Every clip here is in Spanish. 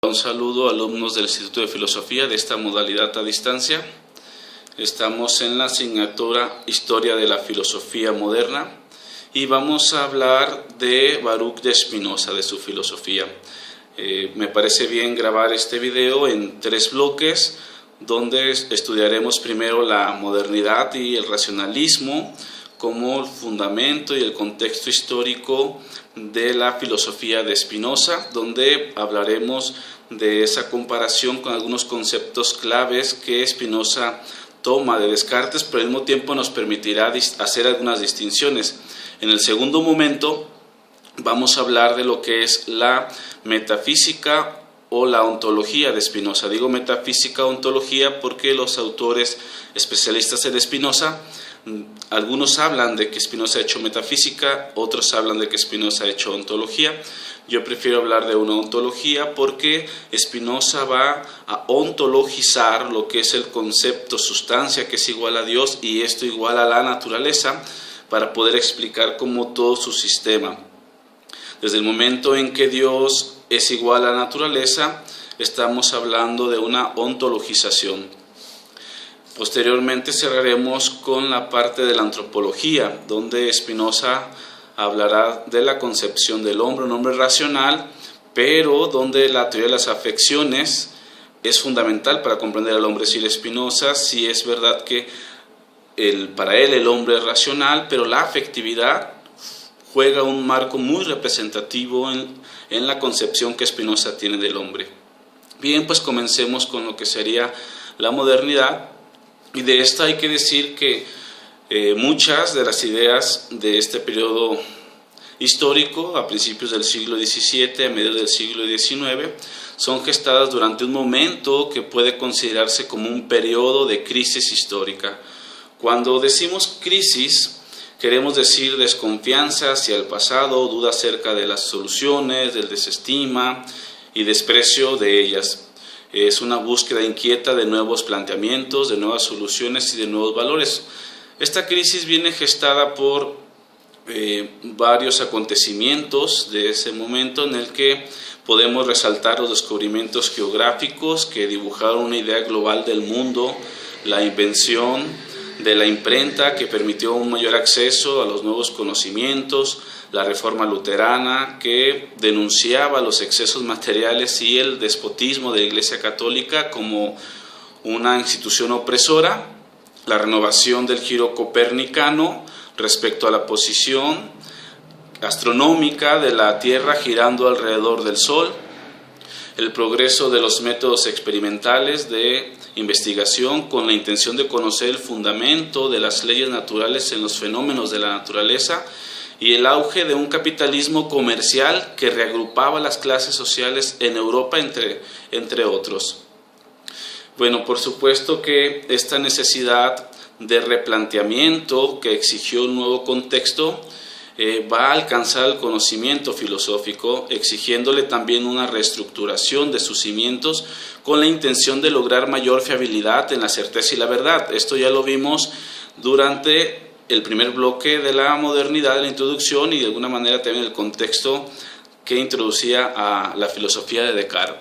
Un saludo a alumnos del Instituto de Filosofía de esta modalidad a distancia. Estamos en la asignatura Historia de la Filosofía Moderna y vamos a hablar de Baruch de Spinoza, de su filosofía. Me parece bien grabar este video en 3 bloques, donde estudiaremos primero la modernidad y el racionalismo como el fundamento y el contexto histórico de la filosofía de Spinoza, donde hablaremos de esa comparación con algunos conceptos claves que Spinoza toma de Descartes, pero al mismo tiempo nos permitirá hacer algunas distinciones. En el segundo momento vamos a hablar de lo que es la metafísica o la ontología de Spinoza. Digo metafísica o ontología porque los autores especialistas en Spinoza, algunos hablan de que Spinoza ha hecho metafísica, otros hablan de que Spinoza ha hecho ontología. Yo prefiero hablar de una ontología porque Spinoza va a ontologizar lo que es el concepto sustancia, que es igual a Dios, y esto igual a la naturaleza, para poder explicar cómo todo su sistema. Desde el momento en que Dios es igual a la naturaleza, estamos hablando de una ontologización. Posteriormente cerraremos con la parte de la antropología, donde Spinoza hablará de la concepción del hombre, un hombre racional, pero donde la teoría de las afecciones es fundamental para comprender al hombre. Si Spinoza, sí es verdad que para él el hombre es racional, pero la afectividad juega un marco muy representativo en la concepción que Spinoza tiene del hombre. Bien, pues comencemos con lo que sería la modernidad. Y de esta hay que decir que muchas de las ideas de este periodo histórico, a principios del siglo XVII, a mediados del siglo XIX, son gestadas durante un momento que puede considerarse como un periodo de crisis histórica. Cuando decimos crisis, queremos decir desconfianza hacia el pasado, duda acerca de las soluciones, del desestima y desprecio de ellas. Es una búsqueda inquieta de nuevos planteamientos, de nuevas soluciones y de nuevos valores. Esta crisis viene gestada por varios acontecimientos de ese momento en el que podemos resaltar los descubrimientos geográficos que dibujaron una idea global del mundo, la invención de la imprenta que permitió un mayor acceso a los nuevos conocimientos, la reforma luterana que denunciaba los excesos materiales y el despotismo de la Iglesia Católica como una institución opresora, la renovación del giro copernicano respecto a la posición astronómica de la Tierra girando alrededor del Sol, el progreso de los métodos experimentales de investigación con la intención de conocer el fundamento de las leyes naturales en los fenómenos de la naturaleza, y el auge de un capitalismo comercial que reagrupaba las clases sociales en Europa, entre otros. Bueno, por supuesto que esta necesidad de replanteamiento que exigió un nuevo contexto va a alcanzar el conocimiento filosófico, exigiéndole también una reestructuración de sus cimientos con la intención de lograr mayor fiabilidad en la certeza y la verdad. Esto ya lo vimos durante el primer bloque de la modernidad, de la introducción, y de alguna manera también el contexto que introducía a la filosofía de Descartes.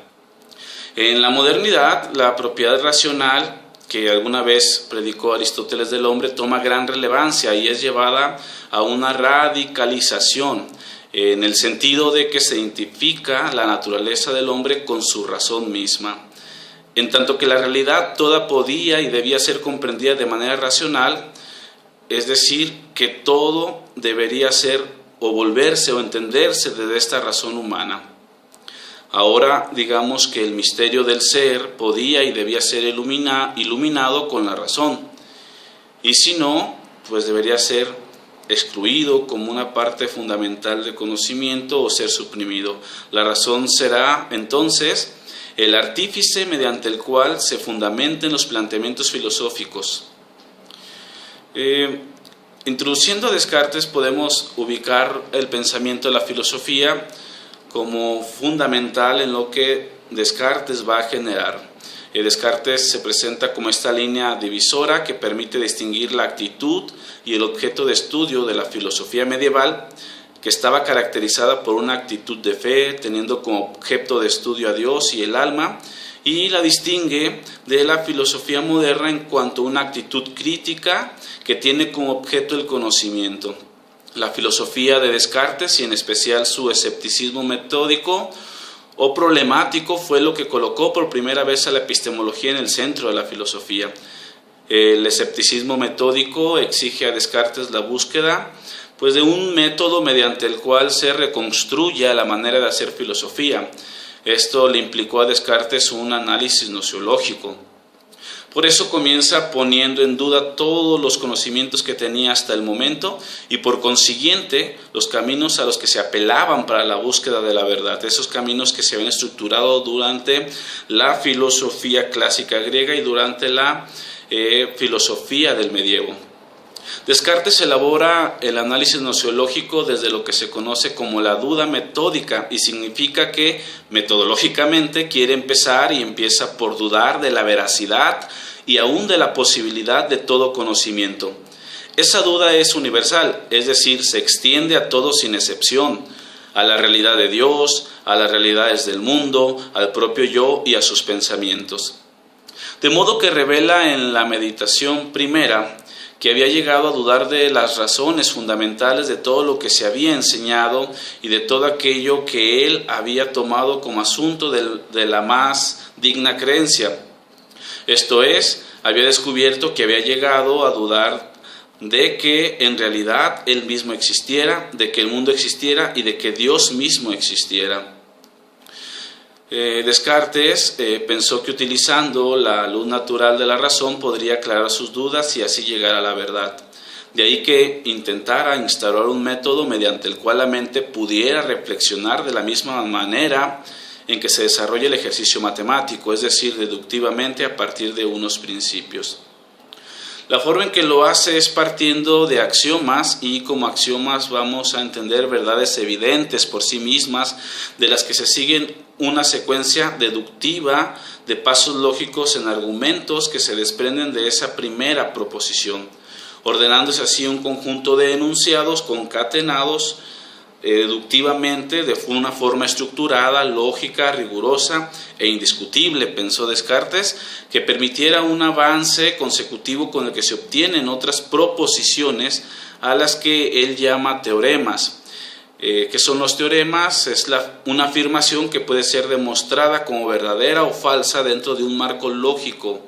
En la modernidad, la propiedad racional que alguna vez predicó Aristóteles del hombre toma gran relevancia y es llevada a una radicalización en el sentido de que se identifica la naturaleza del hombre con su razón misma. En tanto que la realidad toda podía y debía ser comprendida de manera racional, es decir, que todo debería ser o volverse o entenderse desde esta razón humana. Ahora digamos que el misterio del ser podía y debía ser iluminado con la razón, y si no, pues debería ser excluido como una parte fundamental del conocimiento o ser suprimido. La razón será entonces el artífice mediante el cual se fundamenten los planteamientos filosóficos. Introduciendo a Descartes podemos ubicar el pensamiento de la filosofía como fundamental en lo que Descartes va a generar. Descartes se presenta como esta línea divisora que permite distinguir la actitud y el objeto de estudio de la filosofía medieval, que estaba caracterizada por una actitud de fe, teniendo como objeto de estudio a Dios y el alma, y la distingue de la filosofía moderna en cuanto a una actitud crítica que tiene como objeto el conocimiento. La filosofía de Descartes, y en especial su escepticismo metódico o problemático, fue lo que colocó por primera vez a la epistemología en el centro de la filosofía. El escepticismo metódico exige a Descartes la búsqueda de un método mediante el cual se reconstruya la manera de hacer filosofía. Esto le implicó a Descartes un análisis nociológico. Por eso comienza poniendo en duda todos los conocimientos que tenía hasta el momento y por consiguiente los caminos a los que se apelaban para la búsqueda de la verdad, esos caminos que se habían estructurado durante la filosofía clásica griega y durante la filosofía del medievo. Descartes elabora el análisis nociológico desde lo que se conoce como la duda metódica, y significa que metodológicamente quiere empezar y empieza por dudar de la veracidad y aún de la posibilidad de todo conocimiento. Esa duda es universal, es decir, se extiende a todos sin excepción, a la realidad de Dios, a las realidades del mundo, al propio yo y a sus pensamientos. De modo que revela en la meditación primera que había llegado a dudar de las razones fundamentales de todo lo que se había enseñado y de todo aquello que él había tomado como asunto de la más digna creencia. Esto es, había descubierto que había llegado a dudar de que en realidad él mismo existiera, de que el mundo existiera y de que Dios mismo existiera. Descartes pensó que utilizando la luz natural de la razón podría aclarar sus dudas y así llegar a la verdad. De ahí que intentara instaurar un método mediante el cual la mente pudiera reflexionar de la misma manera en que se desarrolla el ejercicio matemático, es decir, deductivamente a partir de unos principios. La forma en que lo hace es partiendo de axiomas, y como axiomas vamos a entender verdades evidentes por sí mismas, de las que se siguen una secuencia deductiva de pasos lógicos en argumentos que se desprenden de esa primera proposición, ordenándose así un conjunto de enunciados concatenados deductivamente de una forma estructurada, lógica, rigurosa e indiscutible, pensó Descartes, que permitiera un avance consecutivo con el que se obtienen otras proposiciones a las que él llama teoremas. ¿Qué son los teoremas? Es una afirmación que puede ser demostrada como verdadera o falsa dentro de un marco lógico.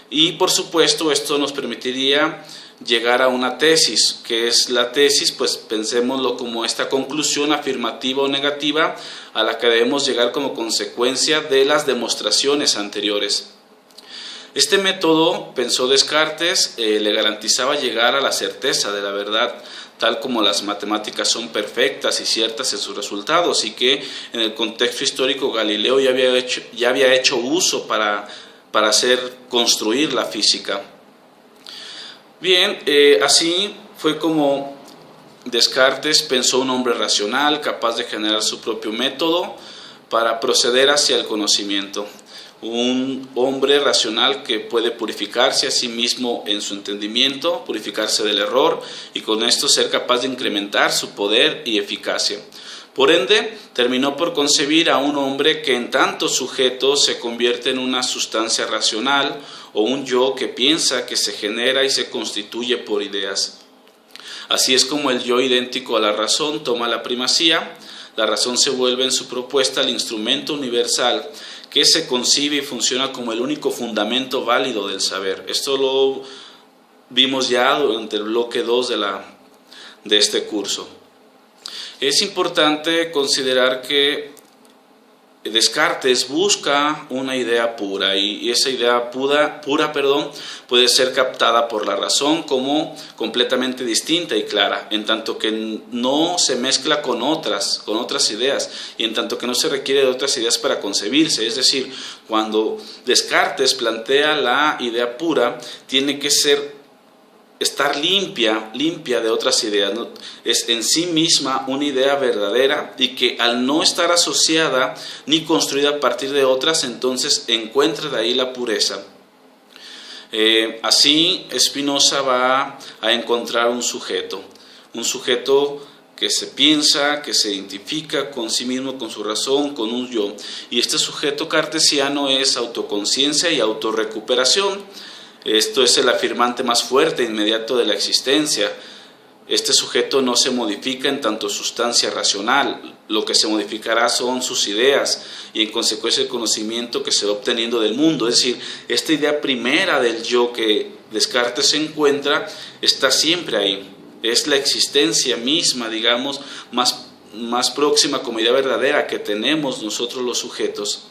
Y por supuesto esto nos permitiría llegar a una tesis. ¿Qué es la tesis? Pues pensémoslo como esta conclusión afirmativa o negativa a la que debemos llegar como consecuencia de las demostraciones anteriores. Este método, pensó Descartes, le garantizaba llegar a la certeza de la verdad, tal como las matemáticas son perfectas y ciertas en sus resultados, y que en el contexto histórico Galileo ya había hecho uso para construir la física. Bien, así fue como Descartes pensó un hombre racional, capaz de generar su propio método para proceder hacia el conocimiento. Un hombre racional que puede purificarse a sí mismo en su entendimiento, purificarse del error y con esto ser capaz de incrementar su poder y eficacia. Por ende, terminó por concebir a un hombre que en tanto sujeto se convierte en una sustancia racional o un yo que piensa, que se genera y se constituye por ideas. Así es como el yo idéntico a la razón toma la primacía. La razón se vuelve en su propuesta el instrumento universal que se concibe y funciona como el único fundamento válido del saber. Esto lo vimos ya durante el bloque 2 de este curso. Es importante considerar que Descartes busca una idea pura y esa idea pura puede ser captada por la razón como completamente distinta y clara, en tanto que no se mezcla con otras ideas y en tanto que no se requiere de otras ideas para concebirse. Es decir, cuando Descartes plantea la idea pura, tiene que estar limpia de otras ideas, ¿no? Es en sí misma una idea verdadera y que al no estar asociada ni construida a partir de otras, entonces encuentra de ahí la pureza. Así Spinoza va a encontrar un sujeto que se piensa, que se identifica con sí mismo, con su razón, con un yo. Y este sujeto cartesiano es autoconciencia y autorrecuperación. Esto es el afirmante más fuerte e inmediato de la existencia. Este sujeto no se modifica en tanto sustancia racional, lo que se modificará son sus ideas y en consecuencia el conocimiento que se va obteniendo del mundo. Es decir, esta idea primera del yo que Descartes encuentra está siempre ahí. Es la existencia misma, digamos, más próxima como idea verdadera que tenemos nosotros los sujetos.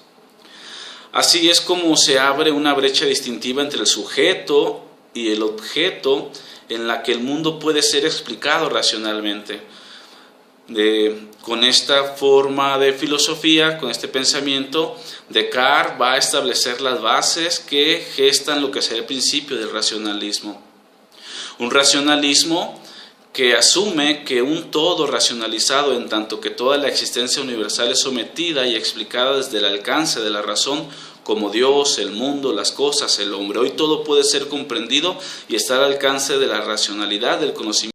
Así es como se abre una brecha distintiva entre el sujeto y el objeto en la que el mundo puede ser explicado racionalmente. Con esta forma de filosofía, con este pensamiento, Descartes va a establecer las bases que gestan lo que será el principio del racionalismo. Un racionalismo que asume que un todo racionalizado, en tanto que toda la existencia universal es sometida y explicada desde el alcance de la razón, como Dios, el mundo, las cosas, el hombre. Hoy todo puede ser comprendido y estar al alcance de la racionalidad, del conocimiento.